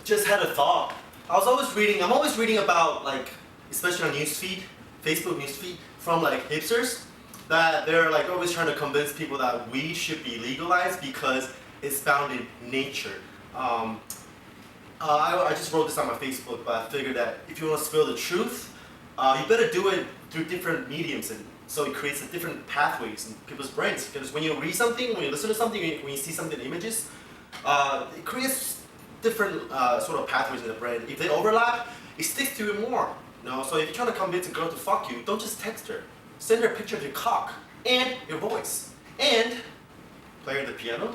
just had a thought. I'm always reading about, like, especially on newsfeed, Facebook newsfeed, from like hipsters, that they're like always trying to convince people that weed should be legalized because it's found in nature. I just wrote this on my Facebook, but I figured that if you want to spill the truth, you better do it through different mediums, and so it creates a different pathways in people's brains. Because when you read something, when you listen to something, when you see something in images, it creates different sort of pathways in the brain. If they overlap, it sticks to you more. You know? So if you're trying to convince a girl to fuck you, don't just text her. Send her a picture of your cock and your voice and play the piano.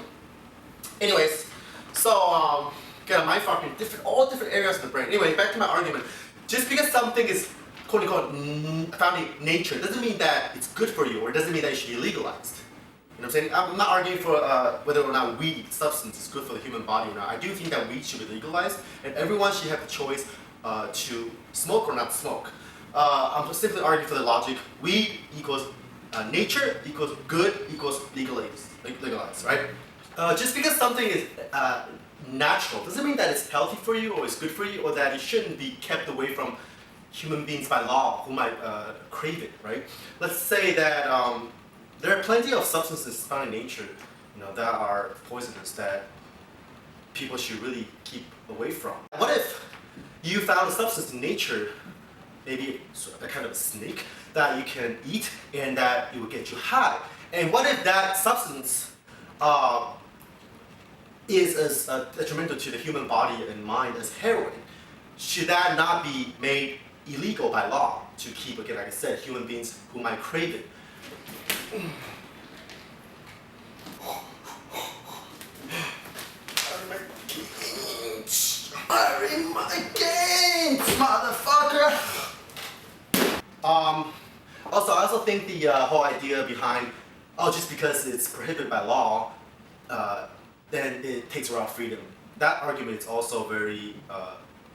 Anyways, so get a mind fucking all different areas of the brain. Anyway, back to my argument. Just because something is quote unquote found in nature doesn't mean that it's good for you, or it doesn't mean that it should be legalized. You know what I'm saying? I'm not arguing for whether or not weed substance is good for the human body or not. I do think that weed should be legalized, and everyone should have the choice to smoke or not smoke. I'm just simply arguing for the logic. Weed equals nature equals good equals legalized, right? Just because something is natural doesn't mean that it's healthy for you or it's good for you or that it shouldn't be kept away from human beings by law who might crave it, right? Let's say that there are plenty of substances found in nature, you know, that are poisonous that people should really keep away from. What if you found a substance in nature, maybe a kind of a snake, that you can eat and that it will get you high? And what if that substance is as detrimental to the human body and mind as heroin? Should that not be made illegal by law to keep, again, like I said, human beings who might crave it? Bury my games, motherfucker! Also, I also think the whole idea behind, just because it's prohibited by law, then it takes away our freedom. That argument is also very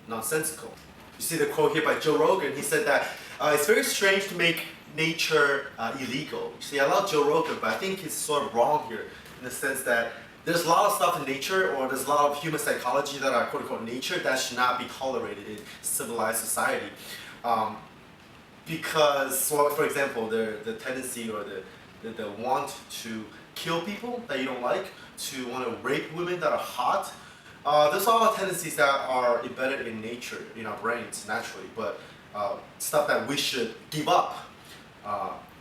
nonsensical. You see the quote here by Joe Rogan. He said that it's very strange to make nature illegal. You see, I love Joe Rogan, but I think he's sort of wrong here in the sense that there's a lot of stuff in nature, or there's a lot of human psychology that are quote-unquote nature that should not be tolerated in civilized society. Because, well, for example, the tendency or the want to kill people that you don't like, to want to rape women that are hot, there's all tendencies that are embedded in nature, in our brains, naturally, but stuff that we should give up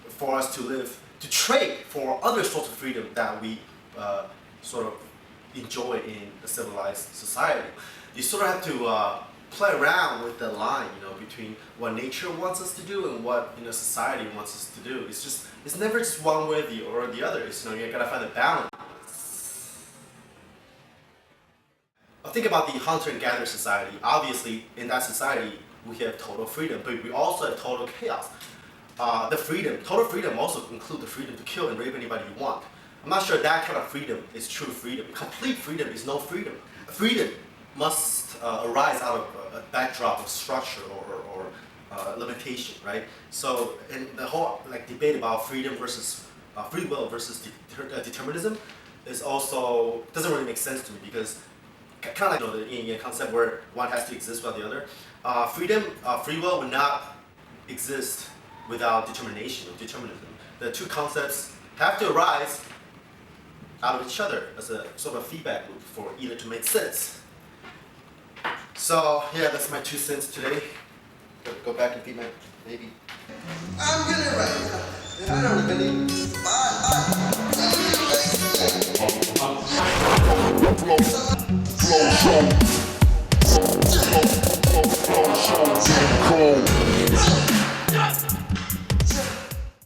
for us to live, to trade for other sorts of freedom that we sort of enjoy in a civilized society. You sort of have to play around with the line, you know, between what nature wants us to do and what, you know, society wants us to do. It's never just one way or the other. It's, you know, you gotta find a balance. Think about the hunter and gatherer society. Obviously, in that society, we have total freedom, but we also have total chaos. Total freedom also includes the freedom to kill and rape anybody you want. I'm not sure that kind of freedom is true freedom. Complete freedom is no freedom. Freedom must arise out of a backdrop of structure or limitation, right? So, and the whole debate about freedom versus free will versus determinism is also doesn't really make sense to me, because kind of like, you know, the concept where one has to exist without the other. Free will would not exist without determination or determinism. The two concepts have to arise out of each other as a sort of feedback loop for either to make sense. So yeah, that's my 2 cents today. Go back and feed my baby. I'm gonna write. I don't even need